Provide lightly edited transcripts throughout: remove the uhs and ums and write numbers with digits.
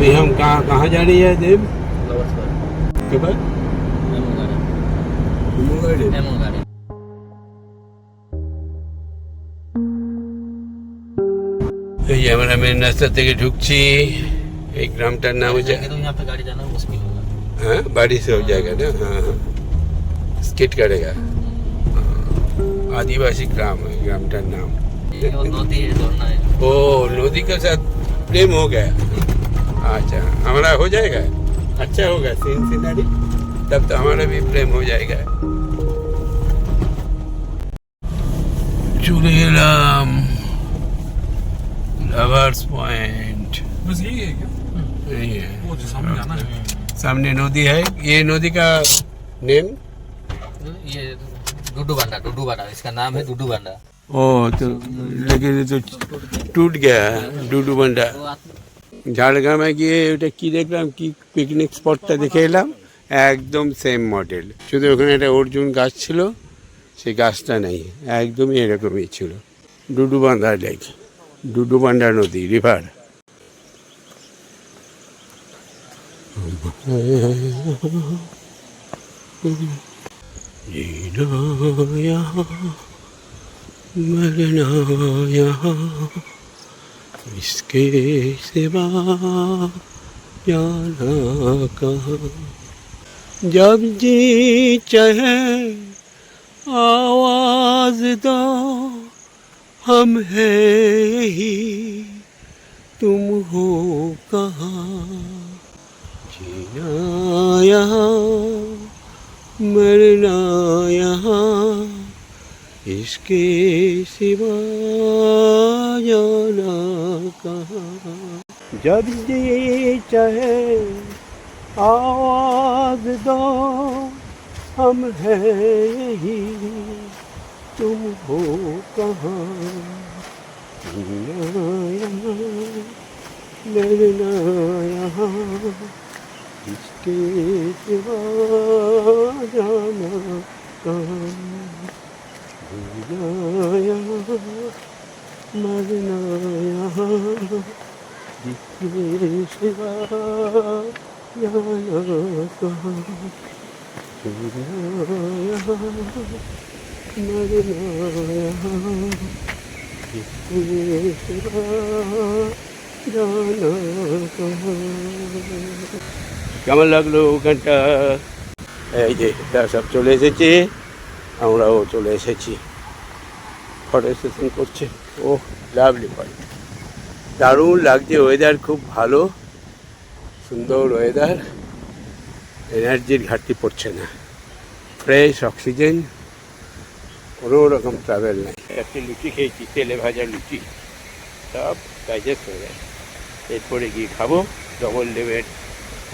अभी हम कहाँ जा रही है देव के बाद এই আমরা মেন রাস্তা থেকে ঢুকছি এই গ্রামটার নাম হচ্ছে हाँ बाड़ी से हो जाएगा ना हाँ हाँ स्किट करेगा आदिवासी ग्राम है ग्रामटार नाम ओ नदी के साथ प्रेम हो गया अच्छा हमारा हो जाएगा अच्छा होगा सीनरी तब तो हमारा भी प्रेम हो जाएगा चले गए लवर्स पॉइंट बस यही है क्या? यही है वो जो सामने जाना है सामने नदी है ये नदी का नेम ये डुडू बांडा इसका नाम है डुडू बांडा ओ तो लेकिन तो टूट गया डुडू बंडा ঝাড়গ্রামে গিয়ে ওটা কি দেখলাম কি পিকনিক স্পটটা দেখে এলাম একদম সেম মডেল শুধু ওখানে একটা অর্জুন গাছ ছিল সেই গাছটা নেই একদমই এরকমই ছিল ডুডুবান্ধা লেক ডুডুবান্ধা নদী রিভার मरना यहाँ इसके सिवा जाना कहाँ जब जी चाहे आवाज दो हम है यही तुम हो कहाँ जीना यहाँ मरना यहाँ इसके सिवा जाना कहाँ जब जी चाहे आवाज दो हम है यही तुम हो कहाँ जीना यहाँ मरना यहाँ इसके सिवा जाना कहाँ मरना यहाँ जिसके सिवा जाना कहाँ यहाँ मरना यहाँ जिसके सिवा जाना कहाँ কেমন লাগলো ওখানটা এই যে সব চলে এসেছে আমরাও চলে এসেছি ফটো সেশন করছে ও লাভলি পয়েন্ট দারুণ লাগছে ওয়েদার খুব ভালো সুন্দর ওয়েদার এনার্জির ঘাটতি পড়ছে না ফ্রেশ অক্সিজেন কোনো রকম ট্রাভেল নাই একটা লুচি খেয়েছি তেলে ভাজা লুচি সব ডাইজেস্ট হয়ে যায় এরপরে গিয়ে খাবো ডবল লেভেল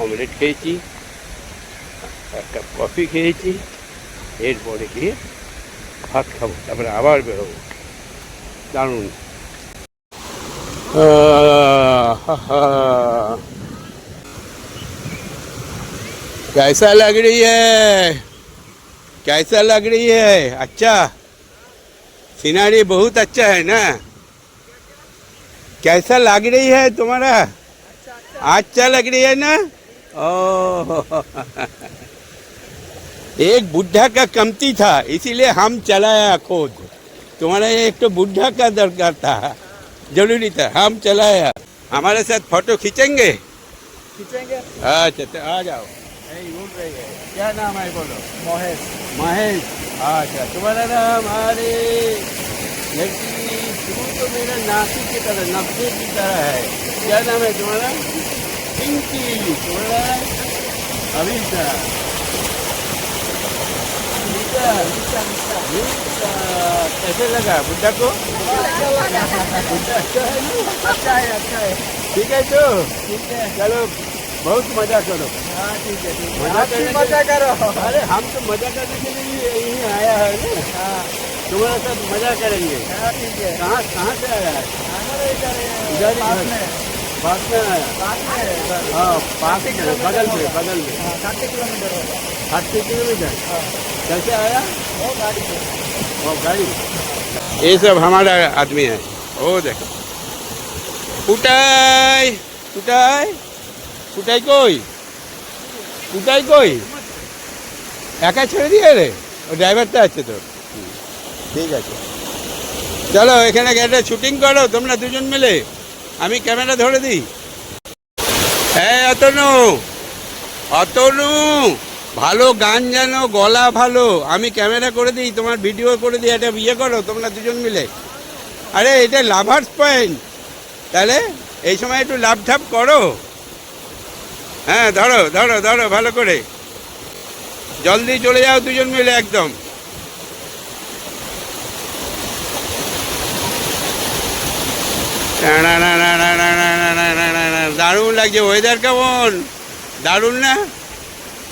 অমলেট খেয়েছি এক কাপ কফি খেয়েছি এরপরে গিয়ে ভাত খাবো তারপরে আবার বেরোবো দারুণ कैसा लग रही है कैसा लग रही है अच्छा सीनरी बहुत अच्छा है ना कैसा लग रही है तुम्हारा अच्छा लग रही है ना ओ एक बुढ़ा का कमती था इसीलिए हम चलाया खुद तुम्हारा एक तो बुढ़ा का दरकार था जरूरी था हम चलाया हमारे साथ फोटो खींचेंगे अच्छा तो आ जाओ घूम रही है क्या नाम है बोलो महेश महेश अच्छा तुम्हारा नाम अरे लड़की तुम तो मेरा नासी की तरह नब्बे की तरह है क्या नाम है तुम्हारा पिंकी तुम्हारा अभिषा कैसे लगा बुड्ढा को बुड्ढा अच्छा है ना अच्छा है ठीक है तो ठीक है चलो बहुत मजा करो हाँ ठीक है मजा करो अरे हम तो मजा करने के लिए यहीं आया है ना हाँ तुम्हारे साथ मजा करेंगे हाँ ठीक है कहाँ से आया है इधर पास में आया हाँ पास बगल में 60 किलोमीटर कैसे आया वो गाड़ी ये सब हमारा आदमी है वो देखो उठाई কোথায় কই কোথায় কই একা ছেড়ে দিয়ে রে ও ড্রাইভারটা আছে তো ঠিক আছে চলো এখানে একটা শুটিং করো তোমরা দুজন মিলে আমি ক্যামেরা ধরে দিই হ্যাঁ অতনু ভালো গান জানো গলা ভালো আমি ক্যামেরা করে দিই তোমার ভিডিও করে দিই একটা বিয়ে করো তোমরা দুজন মিলে আরে এটা লাভার্স পয়েন্ট তাহলে এই সময় একটু লাভ ঠাপ করো হ্যাঁ ধরো ধরো ধরো ভালো করে জলদি চলে যাও দুজন মিলে একদম দারুণ লাগছে ওয়েদার কেমন দারুণ না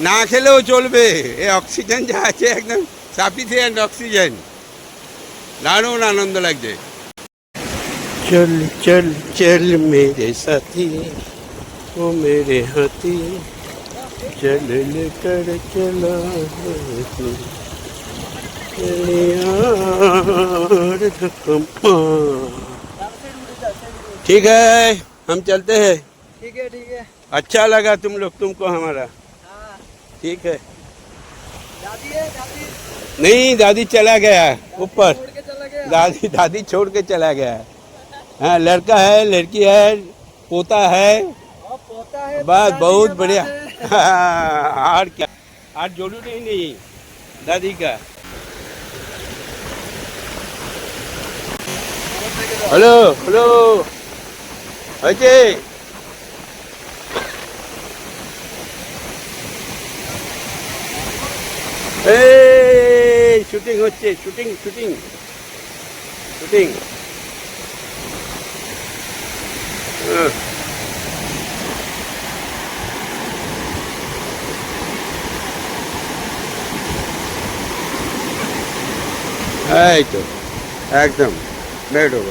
না খেলেও চলবে এই অক্সিজেন যা আছে একদম সাফিসিয়েন্ট অক্সিজেন দারুণ আনন্দ লাগছে চল চল চল মেরে সাথী ও মেরে হাতি চল লেকর চলা ठीक है हम चलते हैं ठीक है अच्छा लगा तुमको हमारा ठीक है दादी है दादी नहीं दादी चला गया ऊपर छोड़ के चला गया दादी छोड़ के चला गया हाँ लड़का है लड़की है पोता है और पोता है बस दादी बहुत के बढ़िया बाद है। और क्या आज जरूरी नहीं दादी का हेलो हेलो अजय শুটিং হচ্ছে শুটিং শুটিং শুটিং এই তো একদম বেরো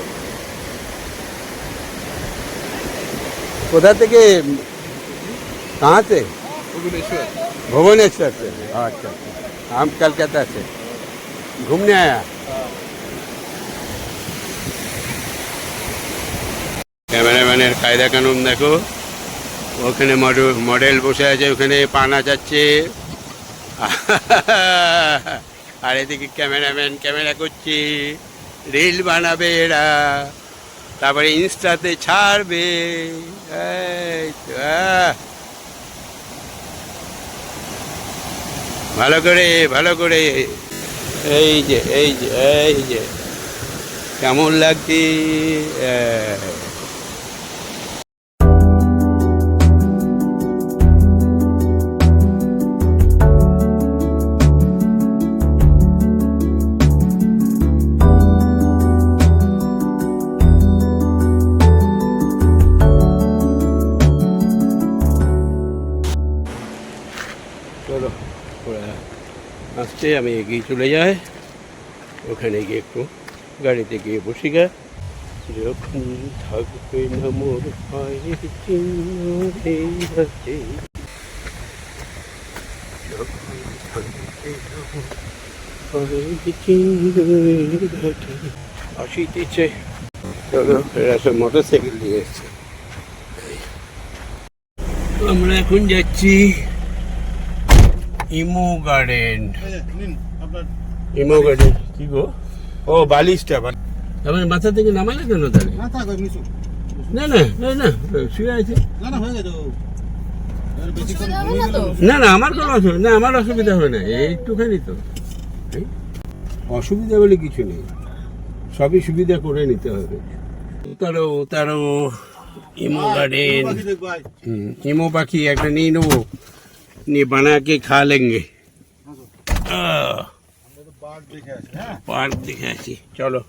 কোথা থেকে कहाँ से भुवनेश्वर से अच्छा हम कलकत्ता से घूमने आया ক্যামেরাম্যানের কায়দা কানুন দেখো ওখানে মডেল বসে আছে ওখানে পানা যাচ্ছে আর এদিকে ক্যামেরাম্যান ক্যামেরা করছে রিল বানাবে এরা তারপরে ইনস্টাতে ছাড়বে এই তো, ভালো করে এই যে কেমন লাগছে চলো আসতে আমি এগিয়ে চলে যাই ওখানে গিয়ে একটু গাড়িতে গিয়ে বসি গা যখন থাকবে না মোর পায়ের চিহ্ন এই হাতে যখন থাকবে না মোর পায়ের চিহ্ন এই হাতে আসিতেছে চলো এরা সব মোটর সাইকেল দিয়ে এসছে আমরা এখন যাচ্ছি ইমো গার্ডেন কি গো ও বালিশটা তারপরে মাথা থেকে নামালে কেন তাহলে না না না না শুয়ে আছে না না আমার কোনো অসুবিধা না আমার অসুবিধা হয় না একটুখানি তো অসুবিধা বলে কিছু নেই সবই সুবিধা করে নিতে হবে উতারো ইমো গার্ডেন ইমো পাখি একটা নিয়ে নেবো নিয়ে বানা के खा लेंगे पार्क देखे आছি चलो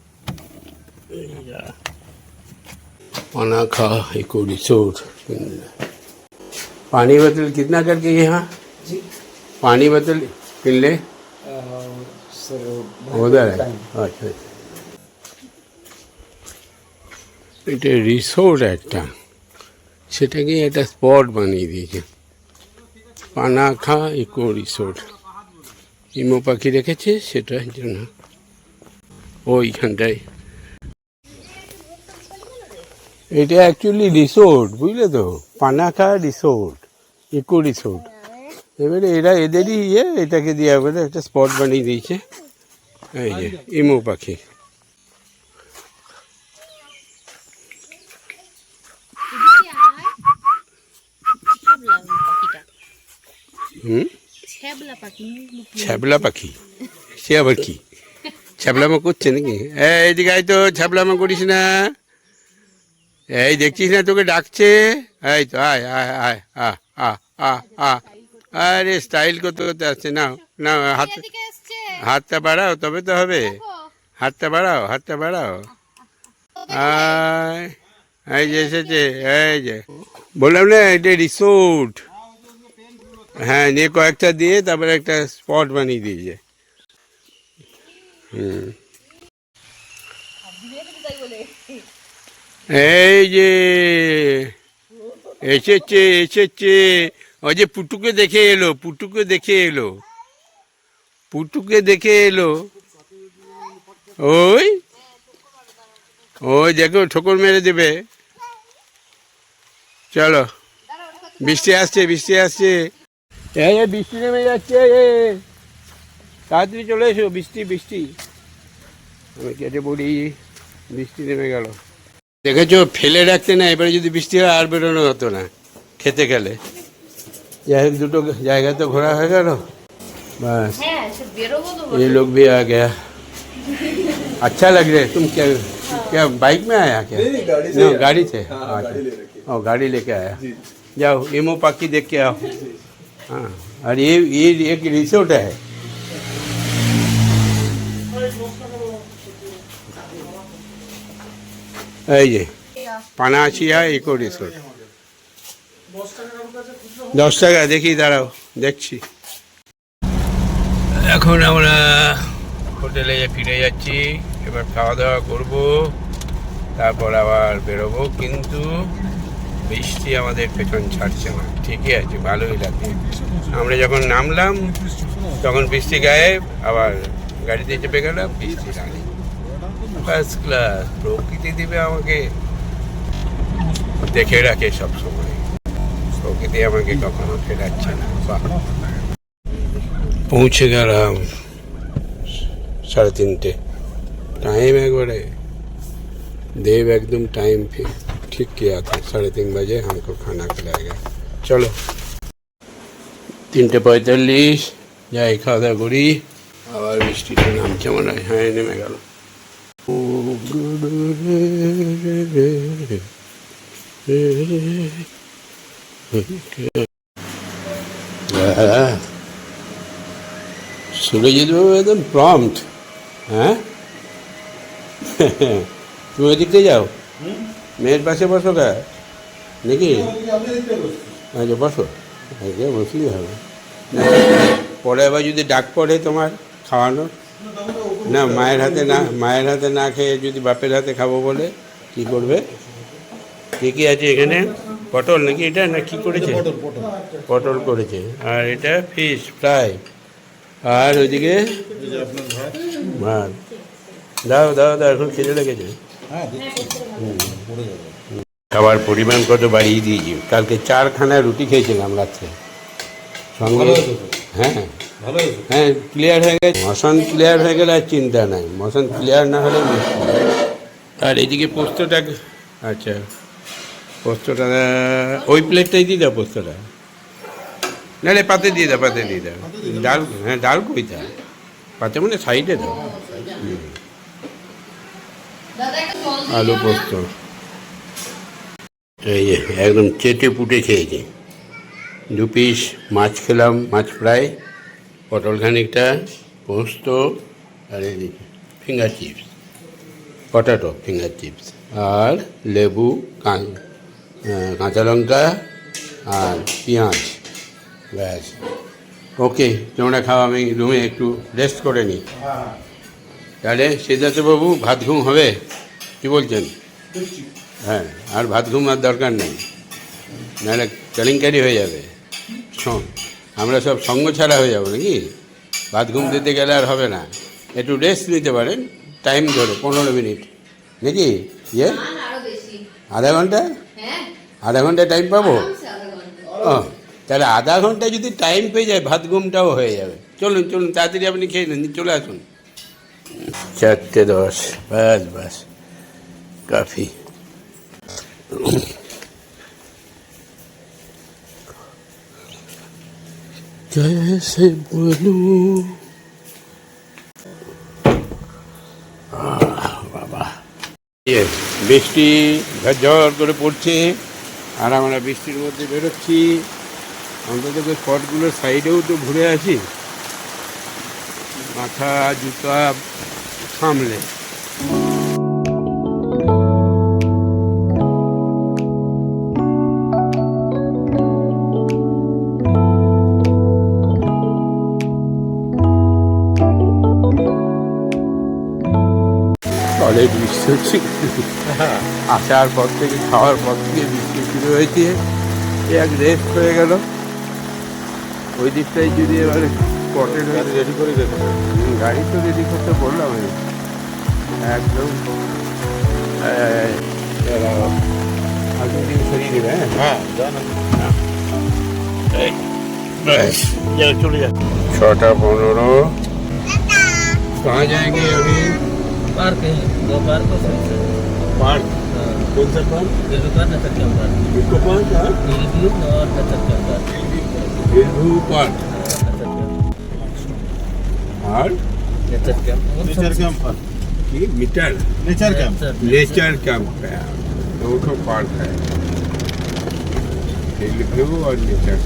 पाना खा इको रिसोर्ट पानी बोतल कितना करके यहाँ पानी बोतल किन ले उधर है अच्छा এটা রিসোর্ট একটা সেটাকে একটা স্পট বানিয়ে দিয়েছে পানাখা ইকো রিসোর্ট ইমো পাখি রেখেছে সেটার জন্য ওইখানটায় এটা অ্যাকচুয়ালি রিসোর্ট, বুঝলে তো, পানাকা রিসোর্ট, ইকো রিসোর্ট। এবারে এরা এদেরই এটাকে দিয়ে বলে একটা স্পট বানিয়ে দিয়েছে। এই যে ইমু পাখি, ছ্যাবলা পাখি, সে আবার কি ছ্যাবলামা করছে নাকি? এইদিকে আয় তো, ছ্যাবলামা করিস না। এই দেখছিস না তোকে ডাকছে, এই তো আয় আয় আয় আ আ আ আ আরে স্টাইল করতে করতে আসছে। না না, হাতটা বাড়াও তবে তো হবে। হাতটা বাড়াও, হাতটা বাড়াও। আয়, এই যে এসেছে, এই যে বললাম না এটা রিসোর্ট। হ্যাঁ, নিয়ে কয়েকটা দিয়ে তারপরে একটা স্পট বানিয়ে দিয়েছে। এই যে এসেছে এসেছে, ওই যে পুটুকে দেখে এলো, পুটুকে দেখে এলো, পুটুকে দেখে এলো। ওই ওই দেখো ঠোকর মেরে দেবে। চলো, বৃষ্টি আসছে, বৃষ্টি আসছে। এই বৃষ্টি নেমে যাচ্ছে, তাড়াতাড়ি চলে এসো। বৃষ্টি বৃষ্টি, আমি কেটে পড়ি, বৃষ্টি নেমে গেল। দেখেছো, ফেলে রাখতে না, এবারে যদি বৃষ্টি হয় আর বেরোনো হতো না খেতে গেলে। যাই হোক, দুটো জায়গা তো ঘোরা হয়ে গেল। बस ये लोग भी आ गया। अच्छा लग रहा है। तुम क्या क्या बाइक में आया क्या? नहीं, गाड़ी से। No, गाड़ी से। हाँ, अच्छा। गाड़ी ले रखी है। ओ, गाड़ी लेके आया। जी। जाओ इमो पाकी देख के आओ। हाँ, और ये एक रिसोर्ट है। এই যে পানাশিয়া ইকো রিসোর্ট। 10 টাকা। দেখি, দাঁড়াও দেখছি। এখন আমরা হোটেলে ফিরে যাচ্ছি। এবার খাওয়া দাওয়া করব, তারপর আবার বেরোবো। কিন্তু বৃষ্টি আমাদের পেছন ছাড়ছে না। ঠিকই আছে, ভালোই লাগে। আমরা যখন নামলাম তখন বৃষ্টি গায়েব, আবার গাড়িতে চেপে গেলাম, বৃষ্টি রানি। First class. প্রকৃতি দিবে আমাকে, দেখে রাখে সব সময়। প্রকৃতি আমাকে কখনো ফেরাচ্ছে না। বাহ, पहुँच गया 3:30। टाइम एकबारे देव एकदम टाइम पे ठीक किया था। 3:30 बजे हमको खाना खिलाएगा। चलो 3:45 যাই, খাওয়া দাওয়া করি। আবার বৃষ্টিটা নামছে মনে হয়। হ্যাঁ, নেমে গেল। সুরজিৎ বাবু একদম প্রম্পট। হ্যাঁ, তুমি ওই দিক দিয়ে যাও, মেয়ের পাশে বসো গা নাকি? আচ্ছা, বসো, আগে বসলেই হবে। পরে আবার যদি ডাক পড়ে তোমার খাওয়ানোর, না মায়ের হাতে না খেয়ে যদি বাপের হাতে খাবো বলে, কি করবে? কী আছে এখানে? পটল নাকি এটা, না কি করেছে? পটল করেছে। আর এটা ফিশ ফ্রাই। আর ওইদিকে ভাত। দাও দাও দাও, এখন খিদে লেগেছে। খাবার পরিমাণ কত বাড়িয়ে দিয়েছি। কালকে 4খানা রুটি খেয়েছিলাম রাত্রে সঙ্গে। হ্যাঁ হ্যাঁ, ক্লিয়ার হয়ে গেছে। মশন ক্লিয়ার হয়ে গেলে আর চিন্তা নাই। মশন ক্লিয়ার না হলে মুশকিল। আর এইদিকে পোস্তটা, আচ্ছা পোস্তটা ওই প্লেটটাই দিয়ে দাও। পোস্তটা নাহলে পাতে দিয়ে দাও, পাতে দিয়ে দাও। ডাল, হ্যাঁ ডাল কইতা পাতে মানে সাইডে দাও। আলু পোস্ত এই যে একদম চেটে পুটে খেয়েছি। 2 পিস মাছ খেলাম, মাছ ফ্রাই, পটল খানিকটা, পোস্ত, আর এদিকে finger chips, potato finger chips, আর লেবু, কাঁচা লঙ্কা আর পেঁয়াজ। ব্যাস, ওকে, তোমরা খাও, আমি রুমে একটু রেস্ট করে নিই। তাহলে সিদ্ধার্থবাবু, ভাত ঘুম হবে কি বলছেন? হ্যাঁ, আর ভাত ঘুম আর দরকার নেই, নাহলে কেলেঙ্কারি হয়ে যাবে। আমরা সব সঙ্গ ছাড়া হয়ে যাবো নাকি? ভাত ঘুম দিতে গেলে আর হবে না। একটু রেস্ট নিতে পারেন, টাইম ধরে 15 মিনিট নাকি? আধা ঘন্টা? হ্যাঁ আধা ঘন্টা টাইম পাবো? আরামসে আধা ঘন্টা। ও তাহলে আধা ঘন্টা যদি টাইম পেয়ে যায় ভাত ঘুমটাও হয়ে যাবে। চলুন চলুন তাড়াতাড়ি আপনি খেয়ে নিন, চলে আসুন। 4:10, বাস বাস কাফি। कैसे बोलूं বাবা, বৃষ্টি ঝরঝর করে পড়ছে আর আমরা বৃষ্টির মধ্যে বেরোচ্ছি। অন্তত স্পটগুলোর সাইডেও তো ঘুরে আসি, মাথা জুতা সামলে। অনেক বৃষ্টি হচ্ছে, আসার পর থেকে খাওয়ার পর থেকে বৃষ্টি শুরু হয়েছে। এক রেস্ট হয়ে গেল। ওই দিকটাই যদি এবারে স্পটে রেডি করে দেবে, গাড়ি তো রেডি করতে বললাম আমি একদম। সরিয়ে দেবে। হ্যাঁ চলে যাচ্ছে। 6:15। कहाँ जाएंगे अभी? पार्क है, दो पार्क है सर। पार्क? कौन सा पार्क? दिल्ली का नचर कैंप पार्क, किसको पार्क है? दिल्ली और nature camp park. Hillview park और नचर कैंप नेचर कैंप पर की मीटर नेचर कैंप नेचर कैंप है। दो ठो पार्क है, हिलव्यू और नेचर।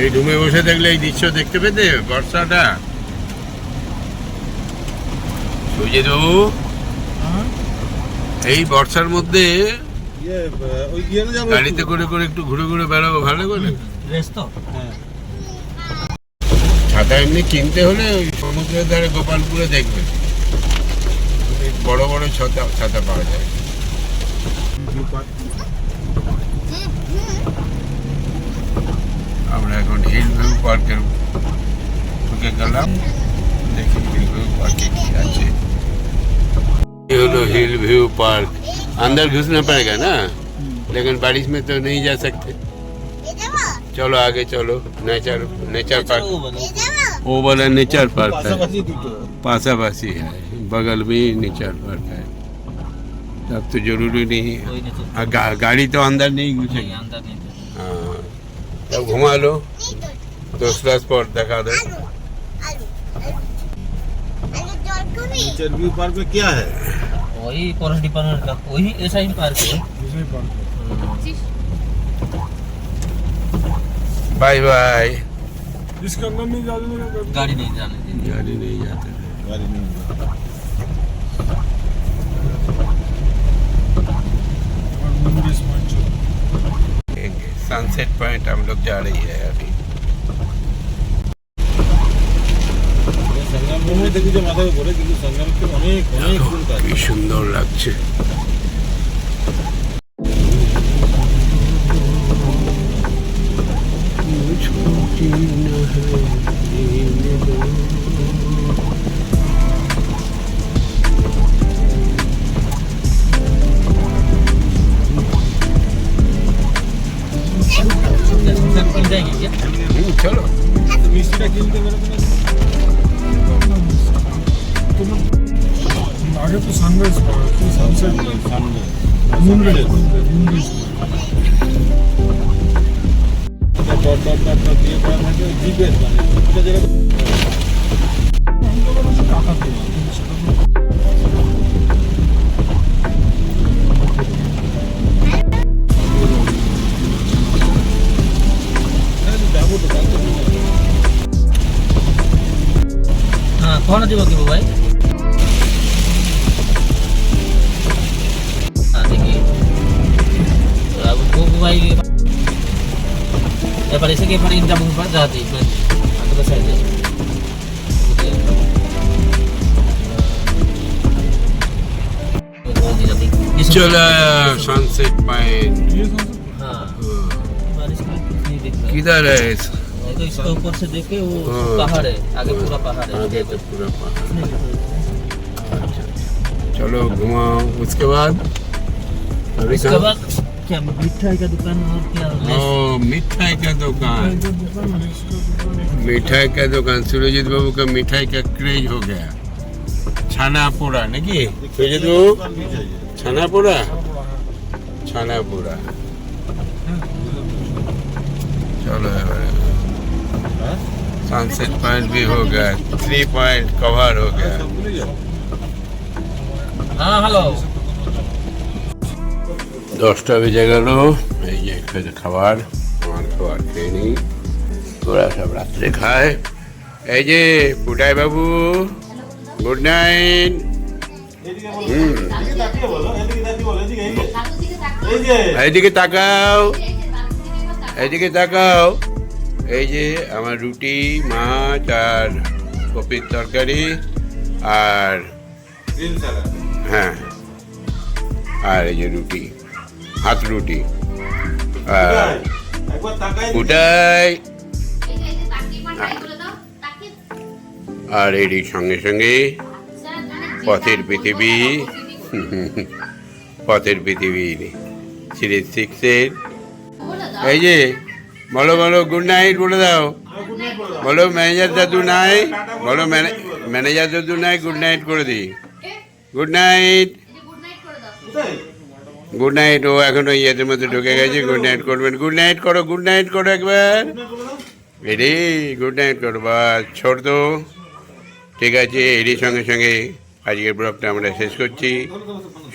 এই রুমে বসে দেখলে এই দৃশ্য দেখতে পেতে বর্ষাটা। সুজিত বাবু, এই বর্ষার মধ্যে ये ওই গিয়ে না যাবো গাড়িতে করে করে একটু ঘুরে ঘুরে বেড়াবো, ভালো করে। रेस तो হ্যাঁ ছাতা এমনি কিনতে হলে ওই সমুদ্রের ধারে গোপালপুরে দেখবেন, বড় বড় ছাতা ছাতা পাওয়া যায়। আমরা এখন হিলভিউ পার্কের ঢুকে গেলাম, দেখি হিলভিউ पार्क की আছে। ये हलो हिल व्यू पार्क। अंदर घुसना पड़ेगा ना, लेकिन बारिश में तो नहीं जा सकते। चलो आगे चलो। नेचर नेचर पार्क, वो वाला नेचर पार्क है, পাশাপাশি দুটো पासापासी है, बगल में ही नेचर पार्क है। तब तो जरूरी नहीं है। कोई नहीं तो गाड़ी तो अंदर नहीं घुसेगी। नहीं, अंदर नहीं तो हाँ, तब घुमा लो, दूसरा स्पॉट दिखा दो। नेचर व्यू पार्क में क्या है वही फॉरेस्ट डिपार्टमेंट का वही ऐसा ही पार्क है। Bye bye. इसके अंदर नहीं जाने देगा गाड़ी नहीं जाने देंगे। गाड़ी नहीं जाते थे। गाड़ी नहीं सनसेट पॉइंट हम लोग जा रही है अभी। संगम देखी जो माथा উপরে কিন্তু संगम के অনেক অনেক ফুল গাছ কি সুন্দর লাগছে। सनसेट पॉइंट जाएंगे क्या? चलो মিষ্টিটা কিনতে বেরোবে না आगे तो सनराइज सनसेट সামনে मूनराइज ডট দিয়ে করা থাকে জিপের মানে এটা যেরকম টাকা দেওয়া কিন্তু সেটা যাবো তো কালকে हाँ कौन जीव की भाई? हाँ देखिए अब वो भाई ये पर ऐसे के पर इनका मुंह पर जाती है अंदर साइड है चलो सनसेट पॉइंट। ये सनसेट हाँ बारिश का कुछ नहीं दिख रहा किधर है? है तो इसका ऊपर से देखे वो हाँ। पहाड़ है आगे पूरा पहाड़ है आगे तो पूरा पहाड़। अच्छा, चलो घुमाओ उसके बाद अभी उसके कहाँ? बाद क्या मिठाई का दुकान और क्या ओ मिठाई का दुकान, मिठाई का दुकान। सुरजीत बाबू का मिठाई का क्रेज हो गया। छाना पोड़ा नाকি सुरजीत बाबू? छाना पोड़ा, छाना पोड़ा। चलो सनसेट पॉइंट भी हो गया, 3 पॉइंट कवर हो गया। हाँ हेलो 10টা বেজে গেল। এই যে খাবার, আমার খাবার খেয়ে নিই, তোরা সব রাত্রে খায়। এই যে পুটাই বাবু, গুড নাইট। এইদিকে তাকাও, এইদিকে তাকাও। এই যে আমার রুটি, মাছ আর কপির তরকারি আর হ্যাঁ, আর এই যে রুটি, হাত রুটি আর পুটাই আর এরই সঙ্গে সঙ্গে পথের পৃথিবী, পথের পৃথিবীর সিরিজ 6-এর। এই যে বলো বলো গুড নাইট বলে দাও, বলো ম্যানেজার দাদু নাই, বলো ম্যানেজার দাদু নাই, গুড নাইট করে দিই। Good night, good night. ও এখন ওই ইয়েদের মধ্যে ঢুকে গেছে, গুড নাইট করবেন। গুড নাইট করো, গুড নাইট করো একবার। এরে গুড নাইট করো, বাস ছোট তো। ঠিক আছে, এরই সঙ্গে সঙ্গে আজকের ব্লগটা আমরা শেষ করছি।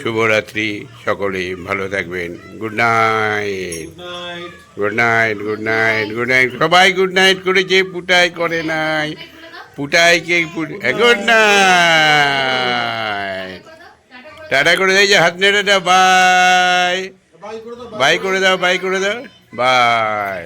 শুভরাত্রি, সকলে ভালো থাকবেন। Good night, good night, good night, good night. সবাই গুড নাইট করেছে, পুটাই করে নাই। পুটাইকে গুড নাইট, টাটা করে দেয় যে হাত নেড়ে দাও, বাই বাই করে দাও, বাই করে দাও, বাই।